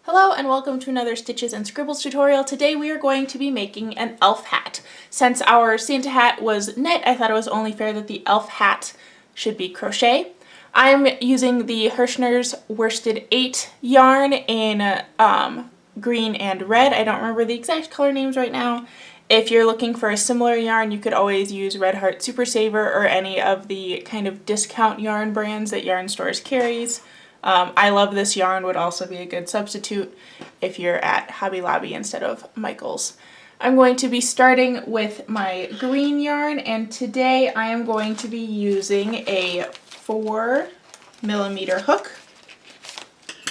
Hello and welcome to another Stitches and Scribbles tutorial. Today we are going to be making an elf hat. Since our Santa hat was knit, I thought it was only fair that the elf hat should be crochet. I'm using the Hirschner's Worsted 8 yarn in green and red. I don't remember the exact color names right now. If you're looking for a similar yarn, you could always use Red Heart Super Saver or any of the kind of discount yarn brands that Yarn Stores carries. I love this yarn, would also be a good substitute if you're at Hobby Lobby instead of Michael's. I'm going to be starting with my green yarn, and today I am going to be using a 4mm hook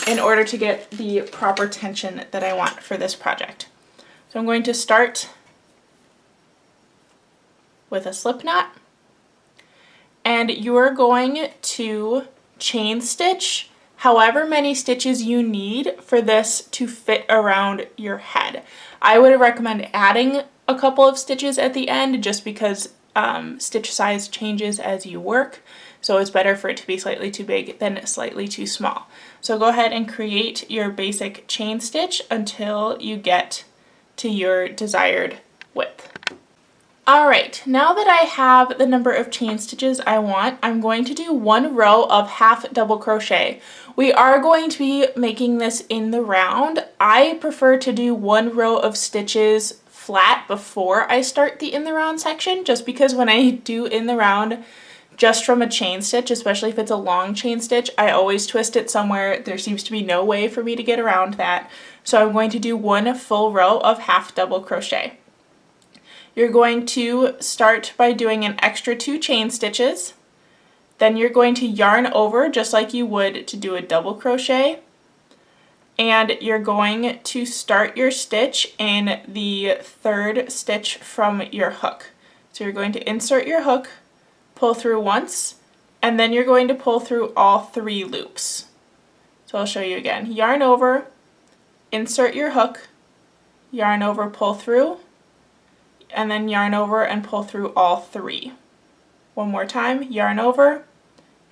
in order to get the proper tension that I want for this project. So I'm going to start with a slip knot, and you're going to chain stitch however many stitches you need for this to fit around your head. I would recommend adding a couple of stitches at the end just because stitch size changes as you work, so it's better for it to be slightly too big than slightly too small. So go ahead and create your basic chain stitch until you get to your desired width. Alright, now that I have the number of chain stitches I want, I'm going to do one row of half double crochet. We are going to be making this in the round. I prefer to do one row of stitches flat before I start the in the round section, just because when I do in the round just from a chain stitch, especially if it's a long chain stitch, I always twist it somewhere. There seems to be no way for me to get around that. So I'm going to do one full row of half double crochet. You're going to start by doing an extra 2 chain stitches. Then you're going to yarn over just like you would to do a double crochet. And you're going to start your stitch in the 3rd stitch from your hook. So you're going to insert your hook, pull through once, and then you're going to pull through all 3 loops. So I'll show you again. Yarn over, insert your hook, yarn over, pull through, and then yarn over and pull through all 3. One more time, yarn over,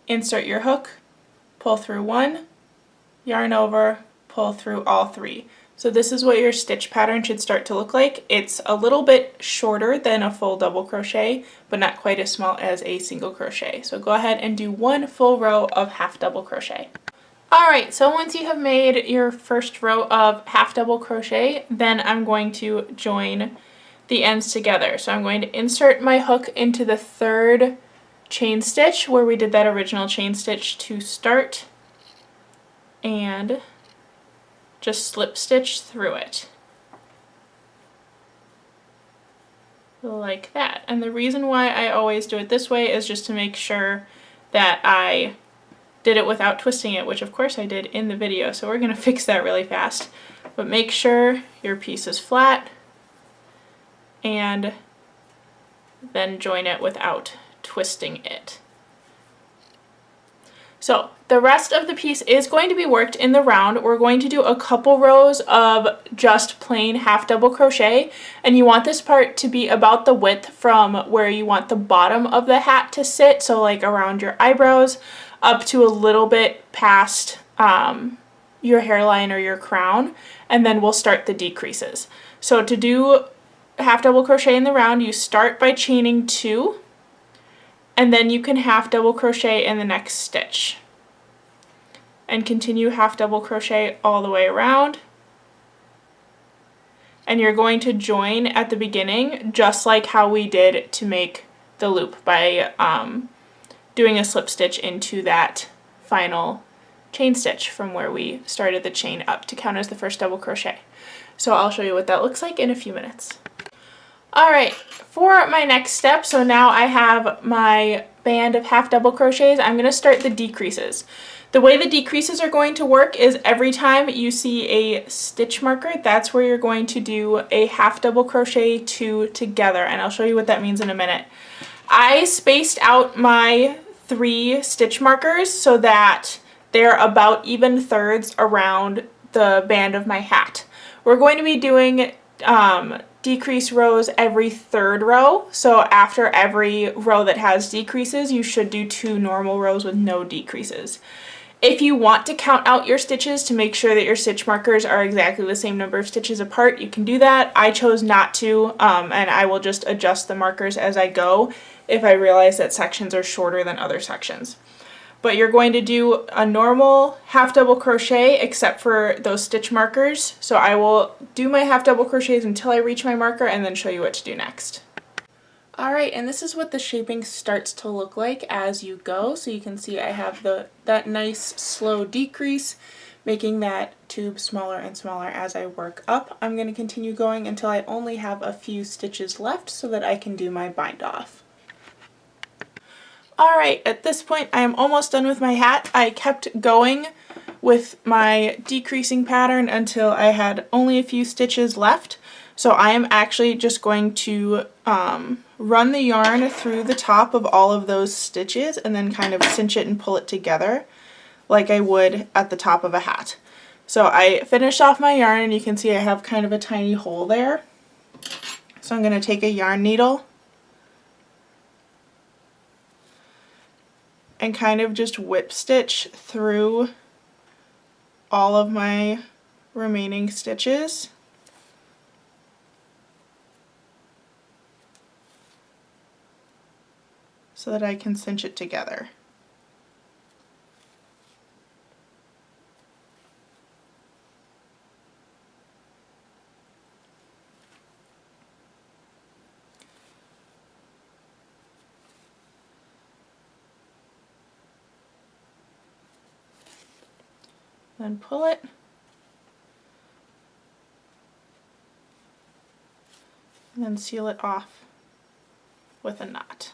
insert your hook, pull through 1, yarn over, pull through all 3. So this is what your stitch pattern should start to look like. It's a little bit shorter than a full double crochet, but not quite as small as a single crochet. So go ahead and do one full row of half double crochet. Alright, so once you have made your first row of half double crochet, then I'm going to join the ends together. So I'm going to insert my hook into the 3rd chain stitch where we did that original chain stitch to start, and just slip stitch through it like that. And the reason why I always do it this way is just to make sure that I did it without twisting it, which of course I did in the video, so we're going to fix that really fast. But make sure your piece is flat and then join it without twisting it. So the rest of the piece is going to be worked in the round. We're going to do a couple rows of just plain half double crochet, and you want this part to be about the width from where you want the bottom of the hat to sit, so like around your eyebrows up to a little bit past your hairline or your crown, and then we'll start the decreases. So to do half double crochet in the round, you start by chaining 2, and then you can half double crochet in the next stitch and continue half double crochet all the way around. And you're going to join at the beginning just like how we did to make the loop by doing a slip stitch into that final chain stitch from where we started the chain up to count as the first double crochet. So I'll show you what that looks like in a few minutes. Alright, for my next step, so now I have my band of half double crochets, I'm going to start the decreases. The way the decreases are going to work is every time you see a stitch marker, that's where you're going to do a half double crochet 2 together, and I'll show you what that means in a minute. I spaced out my 3 stitch markers so that they're about even thirds around the band of my hat. We're going to be doing decrease rows every 3rd row, so after every row that has decreases you should do 2 normal rows with no decreases. If you want to count out your stitches to make sure that your stitch markers are exactly the same number of stitches apart, you can do that. I chose not to, and I will just adjust the markers as I go if I realize that sections are shorter than other sections. But you're going to do a normal half double crochet except for those stitch markers. So I will do my half double crochets until I reach my marker and then show you what to do next. Alright, and this is what the shaping starts to look like as you go. So you can see I have that nice slow decrease, making that tube smaller and smaller as I work up. I'm going to continue going until I only have a few stitches left so that I can do my bind off. Alright, at this point I am almost done with my hat. I kept going with my decreasing pattern until I had only a few stitches left. So I am actually just going to run the yarn through the top of all of those stitches and then kind of cinch it and pull it together like I would at the top of a hat. So I finished off my yarn and you can see I have kind of a tiny hole there. So I'm going to take a yarn needle and kind of just whip stitch through all of my remaining stitches. So that I can cinch it together. Then pull it. And then seal it off with a knot.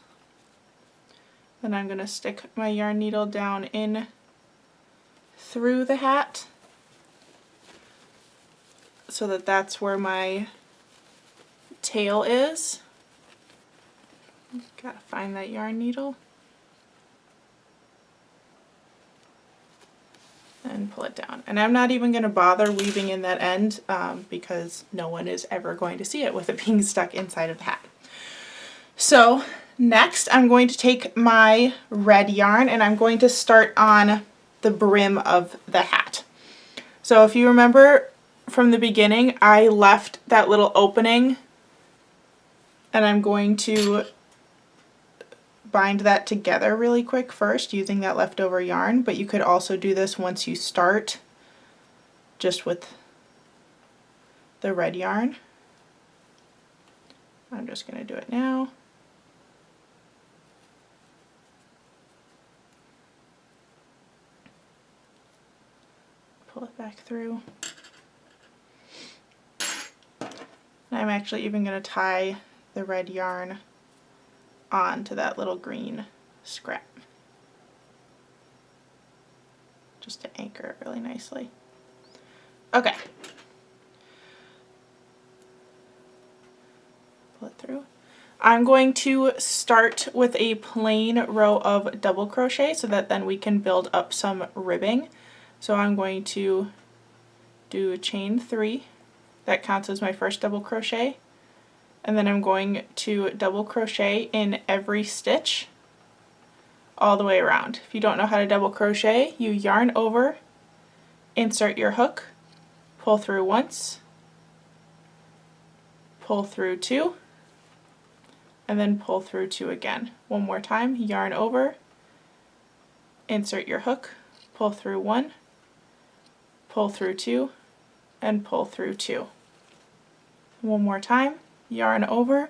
Then I'm going to stick my yarn needle down in through the hat so that that's where my tail is. Gotta find that yarn needle and pull it down. And I'm not even going to bother weaving in that end because no one is ever going to see it with it being stuck inside of the hat. So next, I'm going to take my red yarn and I'm going to start on the brim of the hat. So if you remember from the beginning, I left that little opening and I'm going to bind that together really quick first using that leftover yarn, but you could also do this once you start just with the red yarn. I'm just going to do it now. Pull it back through. And I'm actually even going to tie the red yarn onto that little green scrap just to anchor it really nicely. Okay. Pull it through. I'm going to start with a plain row of double crochet so that then we can build up some ribbing. So I'm going to do a chain 3. That counts as my first double crochet. And then I'm going to double crochet in every stitch all the way around. If you don't know how to double crochet, you yarn over, insert your hook, pull through once, pull through 2, and then pull through 2 again. One more time, yarn over, insert your hook, pull through 1, pull through 2, and pull through 2. One more time, yarn over,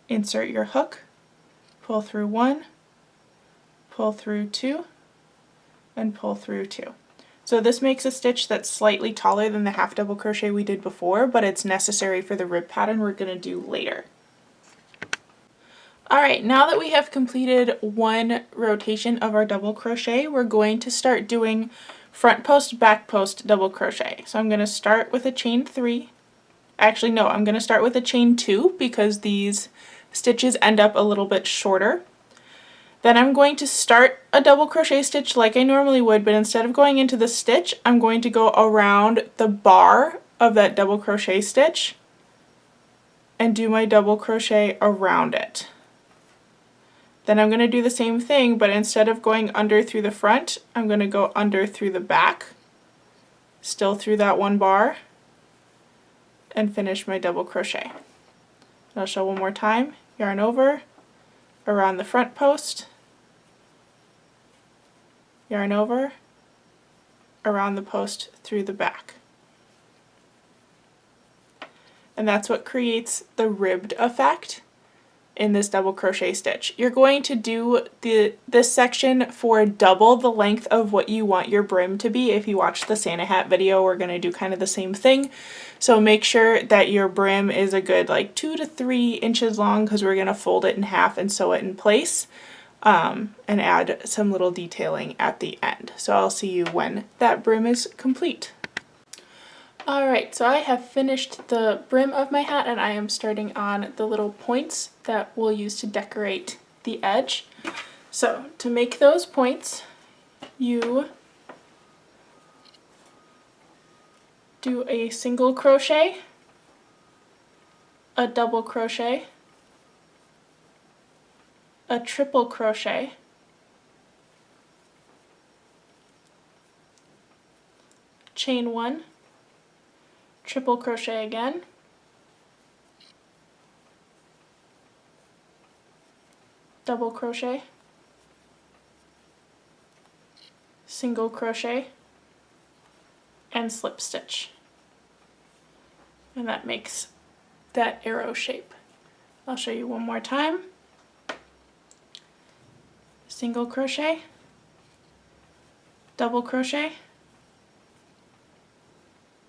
insert your hook, pull through 1, pull through 2, and pull through 2. So this makes a stitch that's slightly taller than the half double crochet we did before, but it's necessary for the rib pattern we're going to do later. Alright, now that we have completed one rotation of our double crochet, we're going to start doing front post, back post double crochet. So I'm going to start with a chain 3. Actually, no, I'm going to start with a chain 2 because these stitches end up a little bit shorter. Then I'm going to start a double crochet stitch like I normally would, but instead of going into the stitch, I'm going to go around the bar of that double crochet stitch and do my double crochet around it. Then I'm going to do the same thing, but instead of going under through the front, I'm going to go under through the back, still through that one bar, and finish my double crochet. I'll show one more time. Yarn over, around the front post, yarn over, around the post through the back. And that's what creates the ribbed effect in this double crochet stitch. You're going to do this section for double the length of what you want your brim to be. If you watch the Santa hat video, we're going to do kind of the same thing. So make sure that your brim is a good like 2 to 3 inches long, because we're going to fold it in half and sew it in place, and add some little detailing at the end. So I'll see you when that brim is complete. Alright, so I have finished the brim of my hat, and I am starting on the little points that we'll use to decorate the edge. So to make those points, you do a single crochet, a double crochet, a triple crochet, chain 1, triple crochet again, double crochet, single crochet, and slip stitch. And that makes that arrow shape. I'll show you one more time. Single crochet, double crochet,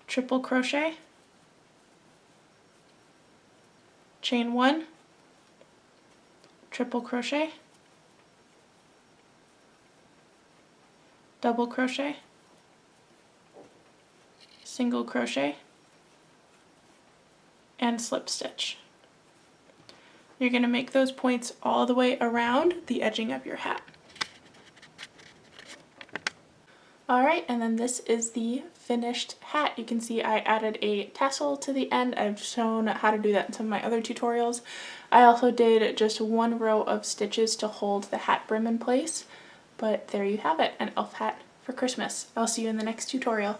triple crochet, chain 1, triple crochet, double crochet, single crochet, and slip stitch. You're going to make those points all the way around the edging of your hat. Alright, and then this is the finished hat. You can see I added a tassel to the end. I've shown how to do that in some of my other tutorials. I also did just one row of stitches to hold the hat brim in place, but there you have it, an elf hat for Christmas. I'll see you in the next tutorial.